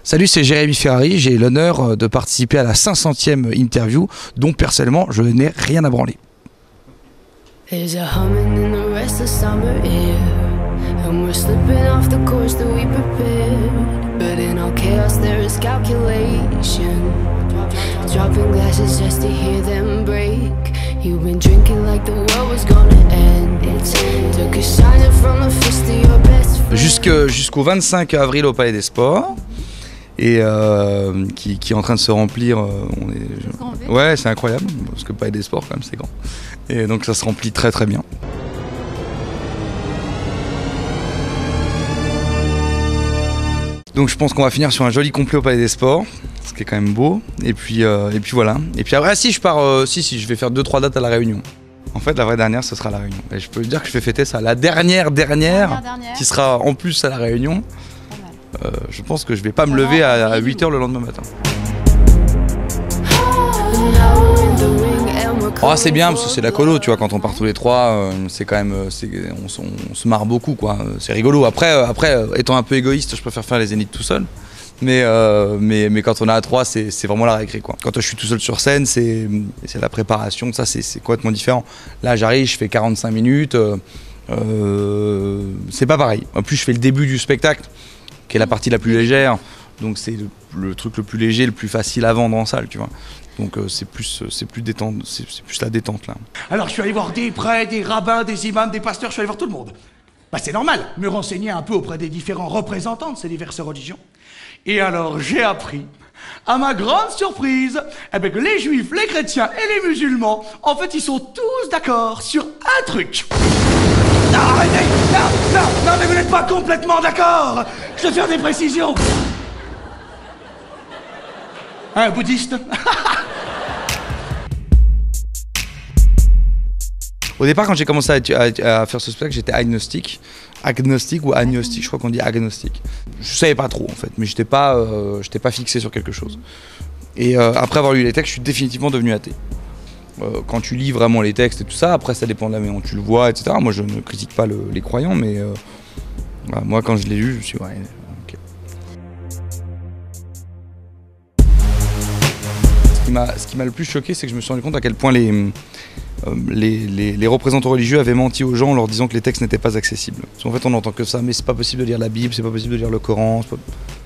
Salut, c'est Jérémy Ferrari, j'ai l'honneur de participer à la 500e interview dont personnellement je n'ai rien à branler. There's a humming in the restless summer air, and we're slipping off the course that we prepared. But in all chaos there is calculation, dropping glasses just to hear them break. You've been drinking like the world was gonna end. It took a shine from the fist of your best friend. Jusqu'au 25 avril au Palais des Sports. Et qui est en train de se remplir. Ouais, c'est incroyable, parce que le Palais des Sports, quand même, c'est grand. Et donc ça se remplit très très bien. Donc je pense qu'on va finir sur un joli complet au Palais des Sports, ce qui est quand même beau. Et puis voilà. Et puis après, si je pars, je vais faire 2-3 dates à La Réunion. En fait, la vraie dernière, ce sera La Réunion. Et je peux vous dire que je vais fêter ça. La dernière, qui sera en plus à La Réunion. Je pense que je vais pas me lever à 8h le lendemain matin. Oh, c'est bien parce que c'est la colo, tu vois, quand on part tous les trois, c'est quand même, on se marre beaucoup, quoi. C'est rigolo. Après, étant un peu égoïste, je préfère faire les zéniths tout seul. Mais quand on est à 3, c'est vraiment la récré, quoi. Quand je suis tout seul sur scène, c'est la préparation, ça c'est complètement différent. Là, j'arrive, je fais 45 minutes, c'est pas pareil. En plus, je fais le début du spectacle, qui est la partie la plus légère, donc c'est le truc le plus léger, le plus facile à vendre en salle, tu vois. Donc c'est plus détente, c'est plus la détente là. Alors je suis allé voir des prêtres, des rabbins, des imams, des pasteurs, je suis allé voir tout le monde. Bah c'est normal, me renseigner un peu auprès des différents représentants de ces diverses religions. Et alors j'ai appris, à ma grande surprise, que les juifs, les chrétiens et les musulmans, en fait ils sont tous d'accord sur un truc. Non, arrêtez! Non, mais vous n'êtes pas complètement d'accord! Je vais faire des précisions! Un bouddhiste? Au départ, quand j'ai commencé à faire ce spectacle, j'étais agnostique. Agnostique ou agnostique, je crois qu'on dit agnostique. Je savais pas trop en fait, mais j'étais pas fixé sur quelque chose. Et après avoir lu les textes, je suis définitivement devenu athée. Quand tu lis vraiment les textes et tout ça, après ça dépend de la manière dont tu le vois, etc. Moi je ne critique pas les croyants, mais voilà, moi quand je l'ai lu, je me suis dit, ouais, ok. Ce qui m'a le plus choqué, c'est que je me suis rendu compte à quel point les représentants religieux avaient menti aux gens en leur disant que les textes n'étaient pas accessibles. Parce qu'en fait on n'entend que ça, mais c'est pas possible de lire la Bible, c'est pas possible de lire le Coran,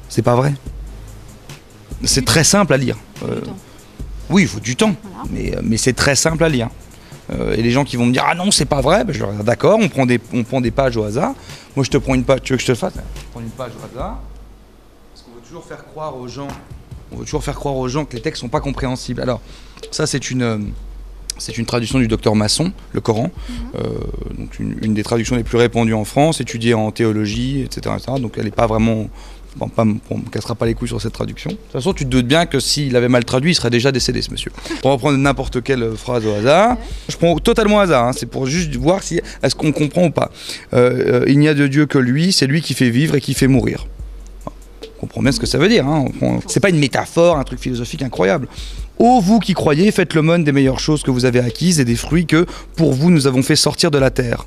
c'est pas vrai. C'est très simple à lire. Oui, il faut du temps, voilà. Mais c'est très simple à lire. Et les gens qui vont me dire « Ah non, c'est pas vrai », je leur dis « D'accord, on prend des pages au hasard. Moi, je te prends une page, tu veux que je te le fasse ? Je prends une page au hasard. Parce qu'on veut toujours faire croire aux gens que les textes sont pas compréhensibles. Alors, ça, c'est une traduction du docteur Masson, le Coran. Donc une des traductions les plus répandues en France, étudiée en théologie, etc. Donc elle n'est pas vraiment... Bon, on ne me cassera pas les couilles sur cette traduction. De toute façon, tu te doutes bien que s'il avait mal traduit, il serait déjà décédé, ce monsieur. On va prendre n'importe quelle phrase au hasard. Je prends totalement au hasard, hein. C'est pour juste voir si est-ce qu'on comprend ou pas. Il n'y a de Dieu que lui, c'est lui qui fait vivre et qui fait mourir. On comprend bien ce que ça veut dire. Hein. C'est pas une métaphore, un truc philosophique incroyable. Ô vous qui croyez, faites l'aumône des meilleures choses que vous avez acquises et des fruits que, pour vous, nous avons fait sortir de la terre.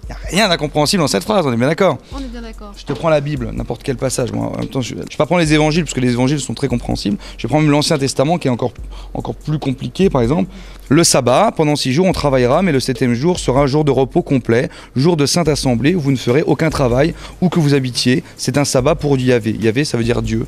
Il n'y a rien d'incompréhensible dans cette phrase, on est bien d'accord? On est bien d'accord. Je te prends la Bible, n'importe quel passage. Moi, en même temps, je ne vais pas prendre les évangiles, parce que les évangiles sont très compréhensibles. Je vais prendre même l'Ancien Testament, qui est encore plus compliqué, par exemple. Le sabbat, pendant 6 jours, on travaillera, mais le 7e jour sera un jour de repos complet, jour de sainte assemblée, où vous ne ferez aucun travail, où que vous habitiez. C'est un sabbat pour Yahvé. Yahvé, ça veut dire Dieu.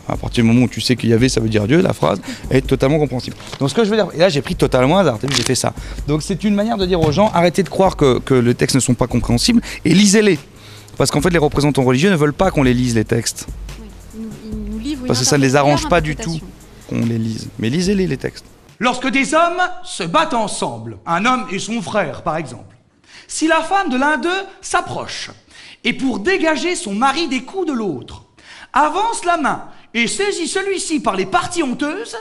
À partir du moment où tu sais que Yahvé, ça veut dire Dieu, la phrase est totalement compréhensible. Donc ce que je veux dire, et là j'ai pris totalement hasard, j'ai fait ça. Donc c'est une manière de dire aux gens, arrêtez de croire que les textes ne sont pas compréhensibles, et lisez-les. Parce qu'en fait, les représentants religieux ne veulent pas qu'on les lise, les textes. Oui, ils nous livrent une parce que ça ne les arrange pas du tout qu'on les lise. Mais lisez-les, les textes. Lorsque des hommes se battent ensemble, un homme et son frère par exemple, si la femme de l'un d'eux s'approche et pour dégager son mari des coups de l'autre, avance la main et saisit celui-ci par les parties honteuses,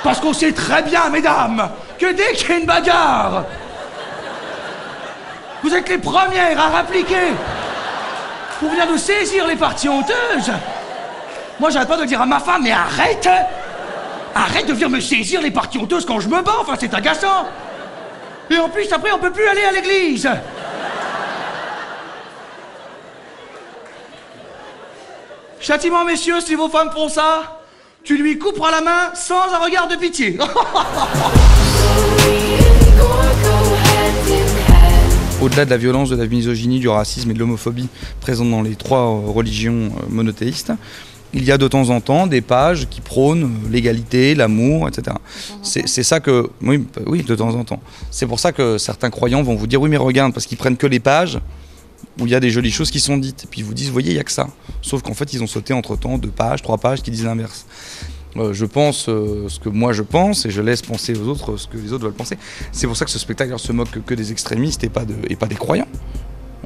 parce qu'on sait très bien, mesdames, que dès qu'il y a une bagarre, vous êtes les premières à rappliquer pour venir nous saisir les parties honteuses. Moi, j'arrête pas de dire à ma femme, mais arrête! Arrête de venir me saisir les parties honteuses quand je me bats, enfin, c'est agaçant! Et en plus, après, on peut plus aller à l'église! Châtiment, messieurs, si vos femmes font ça, tu lui couperas la main sans un regard de pitié. Au-delà de la violence, de la misogynie, du racisme et de l'homophobie présentes dans les 3 religions monothéistes, il y a de temps en temps des pages qui prônent l'égalité, l'amour, etc. C'est ça que... Oui, de temps en temps. C'est pour ça que certains croyants vont vous dire « Oui, mais regarde », parce qu'ils prennent que les pages où il y a des jolies choses qui sont dites. Et puis ils vous disent « Vous voyez, il n'y a que ça ». Sauf qu'en fait, ils ont sauté entre-temps 2 pages, 3 pages qui disent l'inverse. Je pense ce que moi je pense et je laisse penser aux autres ce que les autres veulent penser. C'est pour ça que ce spectacle se moque que des extrémistes et pas des croyants.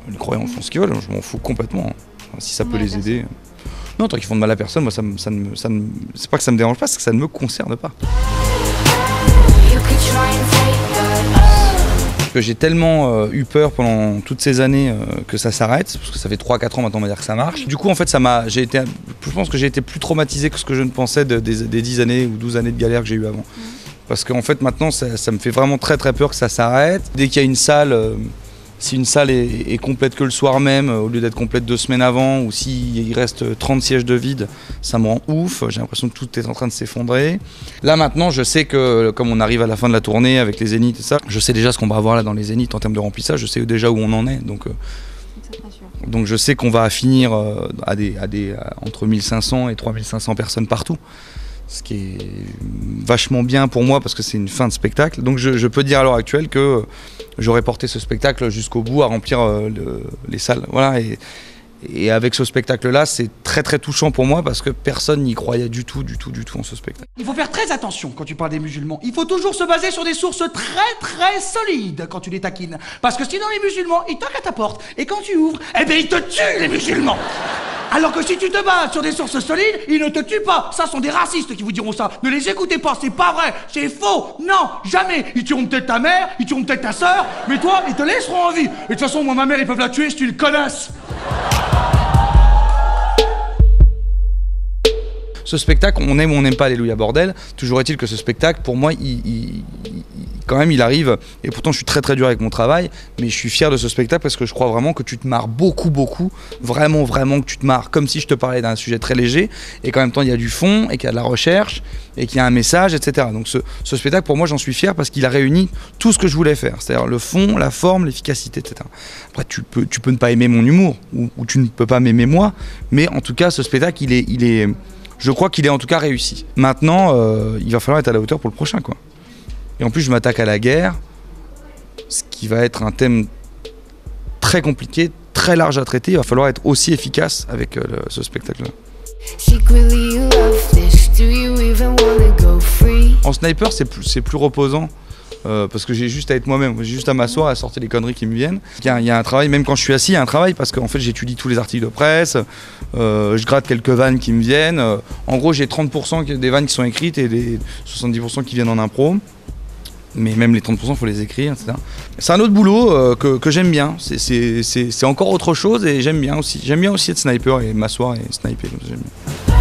Les croyants font ce qu'ils veulent, je m'en fous complètement. Enfin, si ça peut les aider... Non, tant qu'ils font de mal à personne, moi c'est pas que ça me dérange pas, c'est que ça ne me concerne pas. Que j'ai tellement eu peur pendant toutes ces années que ça s'arrête, parce que ça fait 3-4 ans maintenant on va dire que ça marche. Du coup en fait je pense que j'ai été plus traumatisé que ce que je ne pensais des 10 années ou 12 années de galère que j'ai eu avant. Parce qu'en fait maintenant ça me fait vraiment très peur que ça s'arrête. Dès qu'il y a une salle, si une salle est complète que le soir même, au lieu d'être complète 2 semaines avant, ou s'il reste 30 sièges de vide, ça me rend ouf, j'ai l'impression que tout est en train de s'effondrer. Là maintenant, je sais que, comme on arrive à la fin de la tournée avec les Zéniths et ça, je sais déjà ce qu'on va avoir là dans les Zéniths en termes de remplissage, je sais déjà où on en est. Donc je sais qu'on va finir entre 1500 et 3500 personnes partout. Ce qui est vachement bien pour moi parce que c'est une fin de spectacle. Donc je peux dire à l'heure actuelle que j'aurais porté ce spectacle jusqu'au bout à remplir les salles. Voilà, et avec ce spectacle-là, c'est très touchant pour moi parce que personne n'y croyait du tout en ce spectacle. Il faut faire très attention quand tu parles des musulmans. Il faut toujours se baser sur des sources très solides quand tu les taquines. Parce que sinon les musulmans, ils toquent à ta porte. Et quand tu ouvres, eh bien ils te tuent les musulmans. Alors que si tu te bases sur des sources solides, ils ne te tuent pas. Ça sont des racistes qui vous diront ça. Ne les écoutez pas, c'est pas vrai, c'est faux. Non, jamais. Ils tueront peut-être ta mère, ils tueront peut-être ta sœur, mais toi, ils te laisseront en vie. Et de toute façon, moi, ma mère, ils peuvent la tuer si tu le connaisses. Ce spectacle, on aime ou on n'aime pas Alléluia Bordel, toujours est-il que ce spectacle, pour moi, quand même, il arrive, et pourtant je suis très dur avec mon travail, mais je suis fier de ce spectacle parce que je crois vraiment que tu te marres beaucoup, vraiment que tu te marres, comme si je te parlais d'un sujet très léger, et qu'en même temps il y a du fond, et qu'il y a de la recherche, et qu'il y a un message, etc. Donc ce spectacle, pour moi, j'en suis fier parce qu'il a réuni tout ce que je voulais faire, c'est-à-dire le fond, la forme, l'efficacité, etc. Après, tu peux ne pas aimer mon humour, ou tu ne peux pas m'aimer moi, mais en tout cas, ce spectacle, je crois qu'il est en tout cas réussi. Maintenant, il va falloir être à la hauteur pour le prochain, quoi. Et en plus, je m'attaque à la guerre, ce qui va être un thème très compliqué, très large à traiter. Il va falloir être aussi efficace avec ce spectacle-là. En sniper, c'est plus reposant. Parce que j'ai juste à être moi-même, j'ai juste à m'asseoir, à sortir les conneries qui me viennent. Il y a un travail, même quand je suis assis, il y a un travail parce qu'en fait j'étudie tous les articles de presse, je gratte quelques vannes qui me viennent. En gros, j'ai 30% des vannes qui sont écrites et les 70% qui viennent en impro. Mais même les 30%, il faut les écrire, etc. C'est un autre boulot que j'aime bien. C'est encore autre chose et j'aime bien aussi. J'aime bien aussi être sniper et m'asseoir et sniper. J'aime bien.